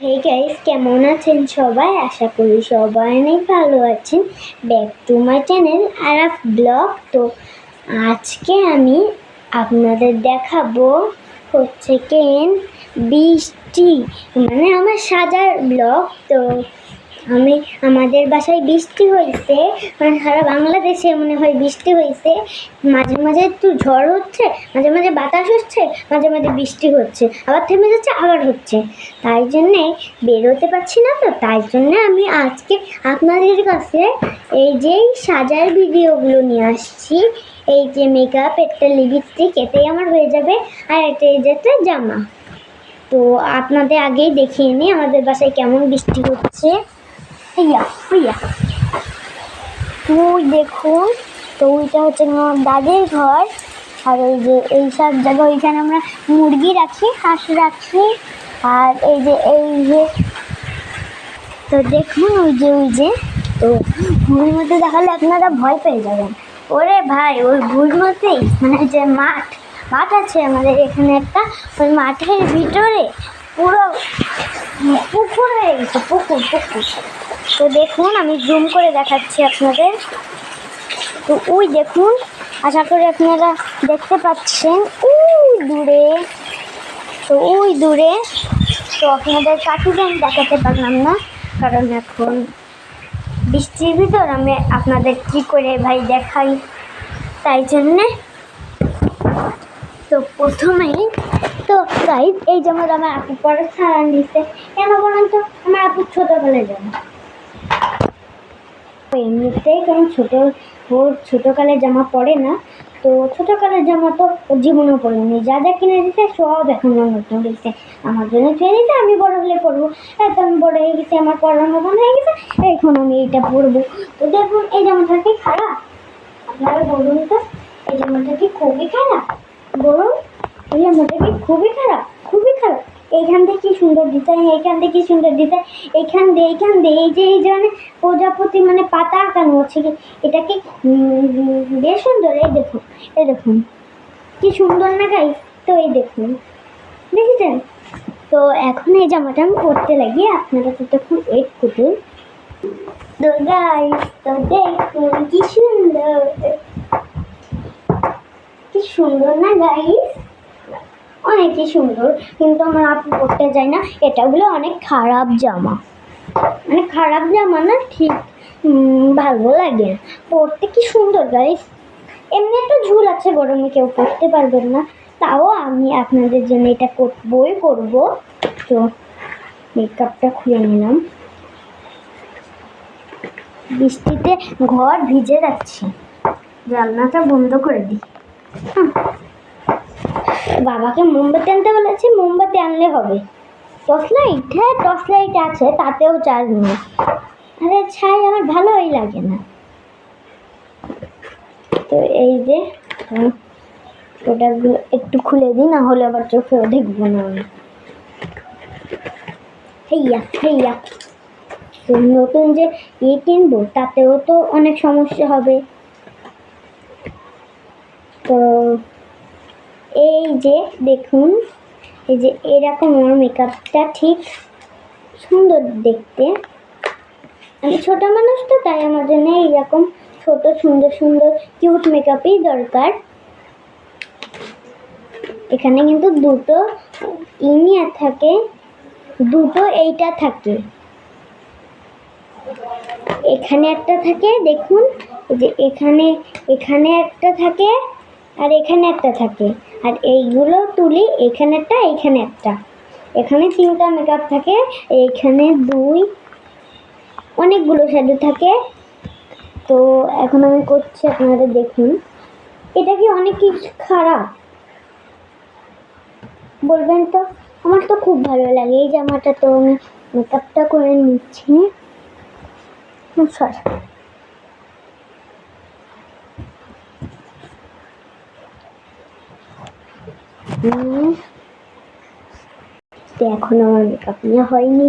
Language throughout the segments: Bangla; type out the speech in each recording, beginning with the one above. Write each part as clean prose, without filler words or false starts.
হে গাইস, কেমন আছেন সবাই? আশা করি সবাই অনেক ভালো আছেন। Back to my channel Araf blog. তো আজকে আমি আপনাদের দেখাবো হচ্ছে বৃষ্টি, মানে আমার সাজার ব্লগ। তো আমাদের বাসায় বৃষ্টি হয়েছে, মানে সারা বাংলাদেশে মনে হয় বৃষ্টি হয়েছে। মাঝে মাঝে একটু ঝড় হচ্ছে, মাঝে মাঝে বাতাস হচ্ছে, মাঝে মাঝে বৃষ্টি হচ্ছে, আবার থেমে যাচ্ছে, আবার হচ্ছে। তাই জন্যে বেরোতে পারছি না। তো তাই জন্যে আমি আজকে আপনাদের কাছে এই যে সাজার ভিডিওগুলো নিয়ে আসছি। এই যে মেকআপ, একটা লিপস্টিক, এটাই আমার হয়ে যাবে, আর এটা এই যে একটা জামা। তো আপনাদের আগেই দেখিয়ে নিই আমাদের বাসায় কেমন বৃষ্টি হচ্ছে। ওই দেখুন, তো ওইটা হচ্ছে আমার দাদির ঘর। আর ওই যে এই সব জায়গা, ওইখানে আমরা মুরগি রাখি, হাঁস রাখি। আর এই যে তো দেখুন ওই যে তো ভুঁড়ির মধ্যে দেখালে আপনারা ভয় পেয়ে যাবেন। ওরে ভাই, ওই ভুঁড়ির মধ্যেই মানে যে মাঠ আছে আমাদের এখানে একটা, ওই মাঠের ভিতরে পুরো পুকুর হয়ে গেছে, পুকুর। তো দেখুন, আমি জুম করে দেখাচ্ছি আপনাদের। তো ওই দেখুন, আশা করি আপনারা দেখতে পাচ্ছেন ওই দূরে। তো ওই দূরে, তো আপনাদের কাটিয়ে আমি দেখাতে পারলাম না, কারণ এখন বৃষ্টির ভিতর আমি আপনাদের কী করে ভাই দেখাই, তাই জন্যে। তো প্রথমেই তো গাইজ, এই যেমন আমার আপু পরে ছাড়ান দিচ্ছে। কেন বলেন তো? আমার আপু ছোটোবেলায় জামা, এমনিতেই কারণ ছোটোকালের জামা পরে না। তো ছোটোকালের জামা তো জীবনেও পড়েনি, যা কিনে দিতে সব এখন নতুন দিচ্ছে। আমার জন্য কিনে দিতে, আমি বড় হলে পড়বো। এত আমি বড় হয়ে গেছি, আমার পড়ার মতন হয়ে গেছে, এখন আমি এইটা পরবো। তো দেখুন, এই জামাটা কি খারাপ? আপনারা বলুন তো, এই জামাটা কি খুবই খারাপ? বলুন, এই জামাটা কি খুবই খারাপ? খুবই খারাপ। এইখান থেকে কি সুন্দর ডিজাইন, এইখান থেকে কি সুন্দর ডিজাইন, এইখান দিয়ে এই যে মানে প্রজাপতি, মানে পাতা আঁকানো হচ্ছে। কি এটা কি বেশ সুন্দর। এই দেখুন কি সুন্দর না গাইস? তো এই দেখুন, দেখেছেন? তো এখন এই জামাটা আমি পরতে লাগি, আপনারা তো তখন ওয়েট করুন। তো গাইস, তো দেখুন কি সুন্দর না গাইস? অনেকই সুন্দর, কিন্তু আমার আপু পরতে যায় না। এটা হলো অনেক খারাপ জামা, মানে খারাপ জামা না, ঠিক ভালো লাগে না পরতে। কি সুন্দর গাইস! এমনি একটা ঝুল আছে, গরমে কেউ পরতে পারবেন না, তাও আমি আপনাদের জন্য এটা করব। তো মেকআপটা খুলে নিলাম, বৃষ্টিতে ঘর ভিজে যাচ্ছে, জানলাটা বন্ধ করে দিই। বাবাকে মোমবাতি আনতে বলেছি, মোমবাতি আনলে হবে। টর্চ লাইট আছে, তাতেও চার্জ নেই। আরে ছাই আমার ভালোই লাগে না। তো এই যে ওটা একটু খুলে দিই, না হলে আবার চোখেও দেখবো না আমি। হেইয়া তো নতুন যে কিনবো, তাতেও তো অনেক সমস্যা হবে। তো এই যে দেখুন, এই যে এরকম আমার মেকআপটা ঠিক সুন্দর দেখতে। আমি ছোট মানুষ, তো তাই আমার জন্য এইরকম ছোট সুন্দর কিউট মেকআপই দরকার। এখানে কিন্তু দুটো ইনিয়া থাকে, দুটো এইটা থাকে, এখানে একটা থাকে, দেখুন যে এখানে একটা থাকে, আর এখানে একটা থাকে। আর এইগুলো তুলি, এখানে একটা, এখানে 3টা মেকআপ থাকে, এইখানে 2, অনেকগুলো শ্যাডো থাকে। তো এখন আমি করছি, আপনারা দেখুন। এটা কি অনেক কিছু খারাপ বলবেন তো? আমার তো খুব ভালো লাগে এই জামাটা। তো আমি মেকআপটা করে নিচ্ছি। তো এখন আমার মেকআপ নিয়ে হয়নি।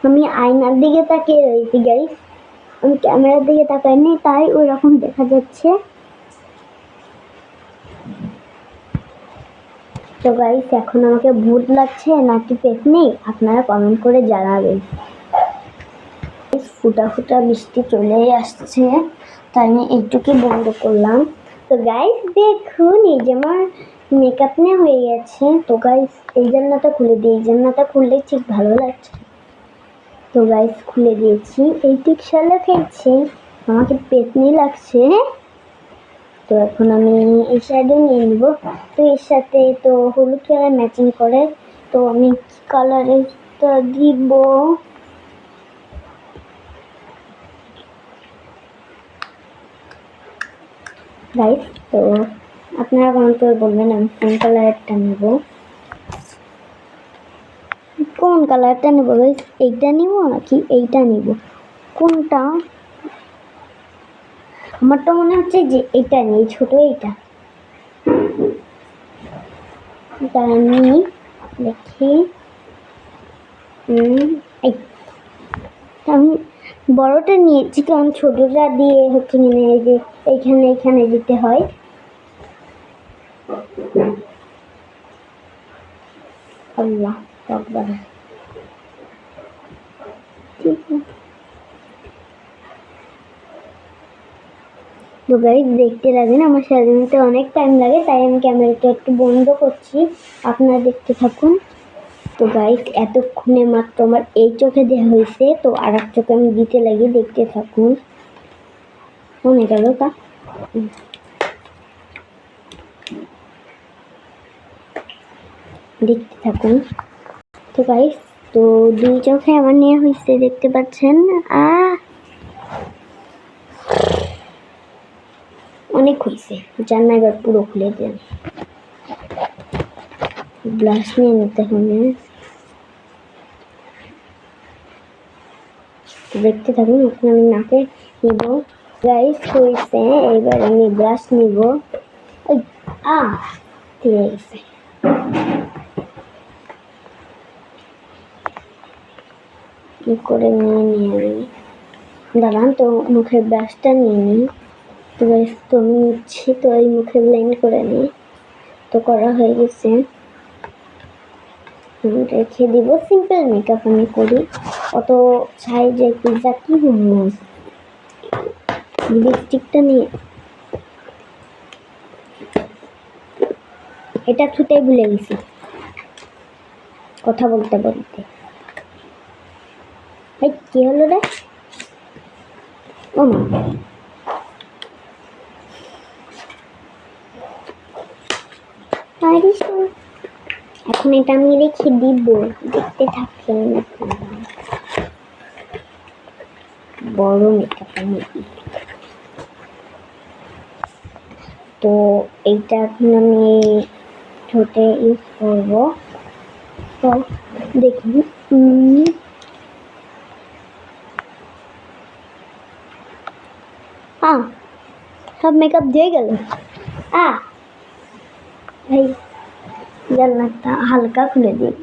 আমি আয়নার দিকে তাকিয়ে রয়েছি গাইস, আমি ক্যামেরার দিকে তাকাইনি, তাই ওই রকম দেখা যাচ্ছে। তো গাইস এখন আমাকে ভূত লাগছে নাকি পেতনি আপনারা কমেন্ট করে জানাবেন। ফুটা ফুটা বৃষ্টি চলেই আসছে, তাই আমি এইটুকুই বন্ধ করলাম। তো গাইস দেখুন এই যে আমার মেকআপ নিয়ে হয়ে গেছে। তো গাইস এই জানলাটা খুলে দিই, এই জানলাটা খুললে ঠিক ভালো লাগছে। তো গাইস খুলে দিয়েছি, এই ঠিক শালা খেয়েছে, আমাকে পেতনি লাগছে। তো এখন আমি এই সাইডে নিয়ে নিব। তো এর সাথে তো হলুদ কালার ম্যাচিং করে, তো আমি কি কালারটা দিব? গাইস তো আপনারা কমেন্ট করে বলবেন আমি কোন কালারটা নেব, কোন কালারটা নেব গাইস, এইটা নিব নাকি এইটা নিব, কোনটা? আমার তো মনে হচ্ছে যে এইটা নিই, ছোট এইটা। আমি দেখি আমি বড়টা নিয়েছি, কারণ ছোটটা দিয়ে হচ্ছে এই যে এইখানে এইখানে দিতে হয়। আল্লাহ আকবার। তো গাইস দেখতে লাগেন, আমার সাজানোতে অনেক টাইম লাগে, তাই আমি ক্যামেরাটা একটু বন্ধ করছি, আপনারা দেখতে থাকুন। তো গাইস এতক্ষণে মাত্র আমার এই চোখে দেওয়া হয়েছে, তো আর এক চোখে আমি দিতে লাগি, দেখতে থাকুন। মনে গেল তা দেখতে থাকুন। তো গাইস তো দুই চোখে আমার নেওয়া হয়েছে, দেখতে পাচ্ছেন। অনেক হয়েছে, জান না, এবার পুরো খুলে দেন। ব্লাশ নিয়ে নিতে হবে, দেখতে থাকুন। এখন আমি নাকে নিব গাইস, হয়েছে। এবার আমি ব্রাশ নিব, ঠিক আছে। কি করে নিয়ে দাঁড়ান, তো মুখের ব্রাশটা নিয়ে নিই। তো গাইস তো আমি নিচ্ছি, তো এই মুখে ব্লেন্ড করে নিই। তো করা হয়ে গেছে, রেখে দিব। সিম্পল মেকআপ আমি করি, অত সাইজে পিজা কি বলবো। লিপস্টিকটা নিয়ে এটা ছুটে ভুলে গেছি কথা বলতে বলতে। কি হলো রে? ও মা, এখন এটা আমি রেখে দিব, দেখতে থাকেন। বড় মেকআপ আমি, তো এইটা এখন আমি ঠোঁটে ইউজ করব। তো দেখুন সব মেকআপ দিয়ে গেল। ভাই জানলাটা হালকা খুলে দিই।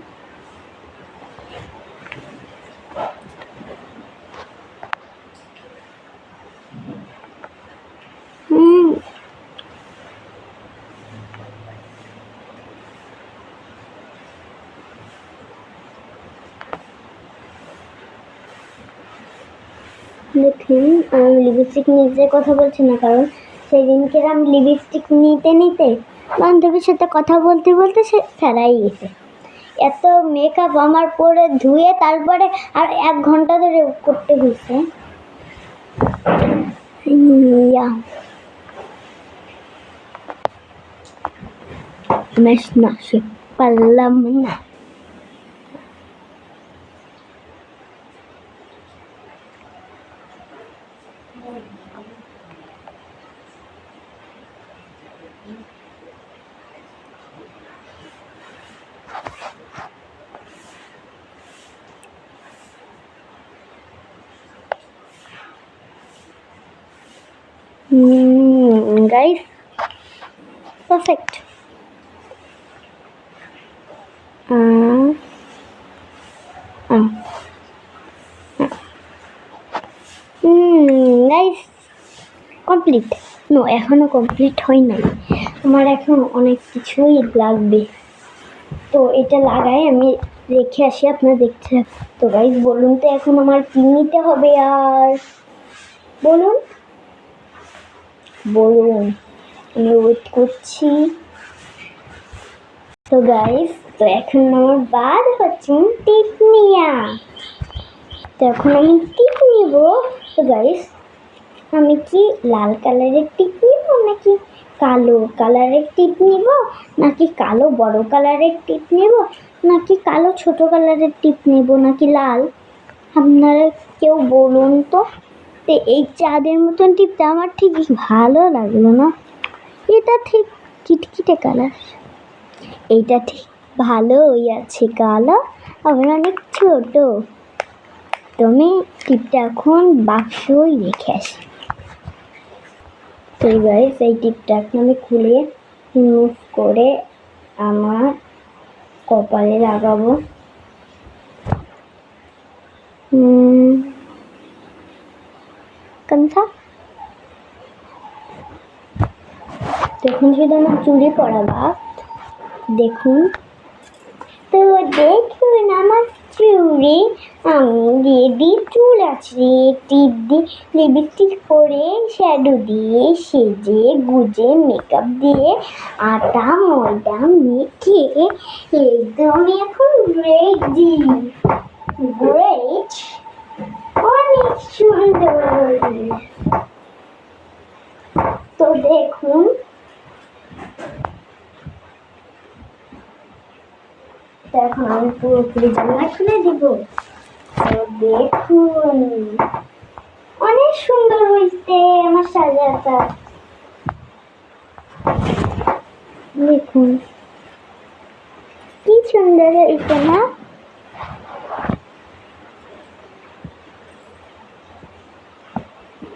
দেখুন আমি লিপস্টিক নিতে কথা বলছি না, কারণ সেই দিনকে আমি লিপস্টিক নিতে বান্ধবীর সাথে কথা বলতে বলতে সে ফেরাই গেছে। এত মেকআপ আমার পরে ধুয়ে তারপরে আর 1 ঘন্টা ধরে করতে হয়েছে। না সে পারলাম না। Guys, perfect. Guys, complete. No এখনো কমপ্লিট হয় নাই, আমার এখন অনেক কিছুই লাগবে। তো এটা লাগাই আমি রেখে আসি, আপনারা দেখতে। তো গাইস বলুন তো এখন আমার কি নিতে হবে, আর বলুন বলুন, আমি ওয়েট করছি। তো গাইস তো এখন আমার বার হচ্ছে টিপ নিয়া। তো এখন আমি টিপ নিব। তো গাইস আমি কি লাল কালারের টিপ নিব নাকি কালো কালারের টিপ নিব, নাকি কালো বড় কালারের টিপ নিব, নাকি কালো ছোট কালারের টিপ নিব, নাকি লাল? আপনারা কেউ বলুন তো। এই চাঁদের মতন টিপটা আমার ঠিক ভালো লাগলো না, এটা ঠিক কিটকিটে কালার, এইটা ঠিক ভালোই আছে কালো, আবার অনেক ছোট। তুমি টিপটা এখন বাক্সই রেখে আসি। তো গাইস এই টিপটা এখন আমি খুলে মুভ করে আমার কপালে লাগাবো। কনসা দেখুন শুধু আমার চুড়ি পরা বাপ, দেখুন তো দেখুন আমার চুড়ি আমি দিয়ে দিই চুল আছড়ে, টিপ দিই, লিপস্টিক পরে, শ্যাডো দিয়ে, সেজে গুজে, মেকআপ দিয়ে, আটা ময়দা মেখে একদম এখন রেডি। গ্রেট, অনেক সুন্দর। তো দেখুন এখন আমি পুরোপুরি জামা খুলে দিব। তো দেখুন অনেক সুন্দর হয়েছে আমার সাজাটা, দেখুন কি সুন্দর হয়েছে না?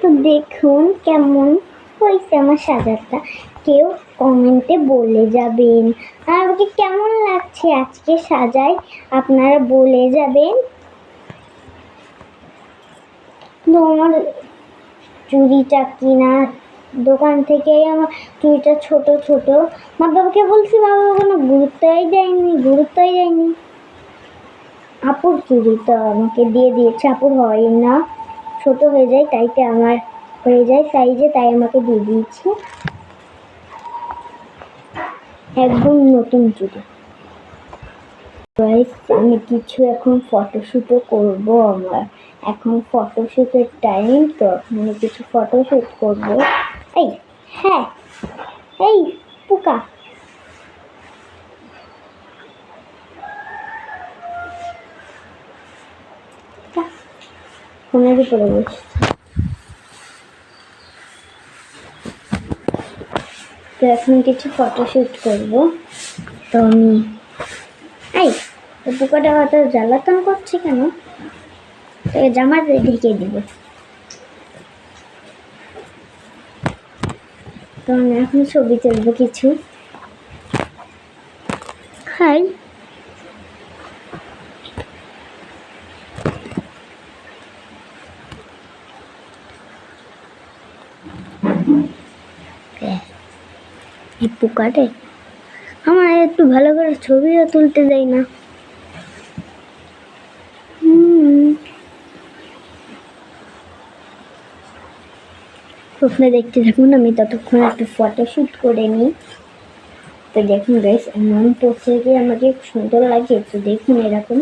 তো দেখুন কেমন হয়েছে আমার সাজাটা, কেউ কমেন্টে বলে যাবেন। আর আমাকে কেমন লাগছে আজকে সাজাই আপনারা বলে যাবেন। তো আমার চুড়িটা কিনা দোকান থেকে আমার চুড়িটা ছোট ছোট, মা বাবাকে বলছি, মা বাবা কোনো গুরুত্বই দেয়নি। আপুর চুড়ি তো আমাকে দিয়ে দিয়েছে, আপুর হয় না, ছোট হয়ে যায়, তাইতে আমার হয়ে যায় সাইজে, তাই আমাকে দিয়ে দিয়েছি একদম নতুন চুড়ি। আমি কিছু এখন ফটোশ্যুটও করব, আমার এখন ফটোশ্যুটের টাইম, তো আমি কিছু ফটোশ্যুট করব। এই হ্যাঁ এই পোকা, ফোনের উপরে বসছি। তো এখন কিছু ফটোশ্যুট করব। তো আমি এই পোকাটা অত জ্বালাতন করছে কেন? তো জামা ঢেকে দিব। তো আমি এখন ছবি তুলবো কিছু। হাই এই পোকাটে আমার একটু ভালো করে ছবিও তুলতে দেয় না। আপনি দেখতে থাকুন, আমি ততক্ষণ একটা ফটোশ্যুট করে নিই। তো দেখুন গাইস এমন পোস্টে গিয়ে আমাকে সুন্দর লাগে, তো দেখুন এরকম।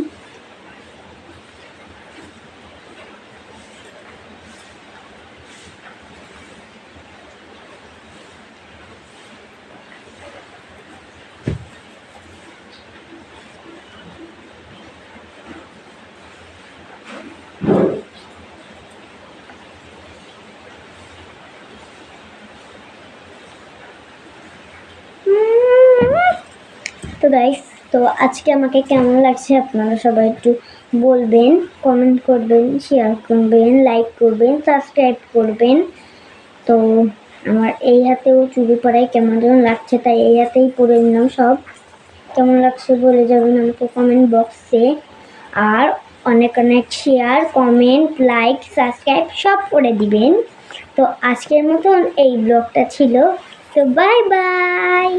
তো গাইস তো আজকে আমাকে কেমন লাগছে আপনারা সবাই একটু বলবেন, কমেন্ট করবেন, শেয়ার করবেন, লাইক করবেন, সাবস্ক্রাইব করবেন। তো আমার এই হাতেও চুড়ি পরাই কেমন যেন লাগছে, তাই এই হাতেই পরে নিলাম। সব কেমন লাগছে বলে যাবেন আমাকে কমেন্ট বক্সে, আর অনেক অনেক শেয়ার, কমেন্ট, লাইক, সাবস্ক্রাইব সব করে দিবেন। তো আজকের মতন এই ব্লগটা ছিল, তো বাই বাই।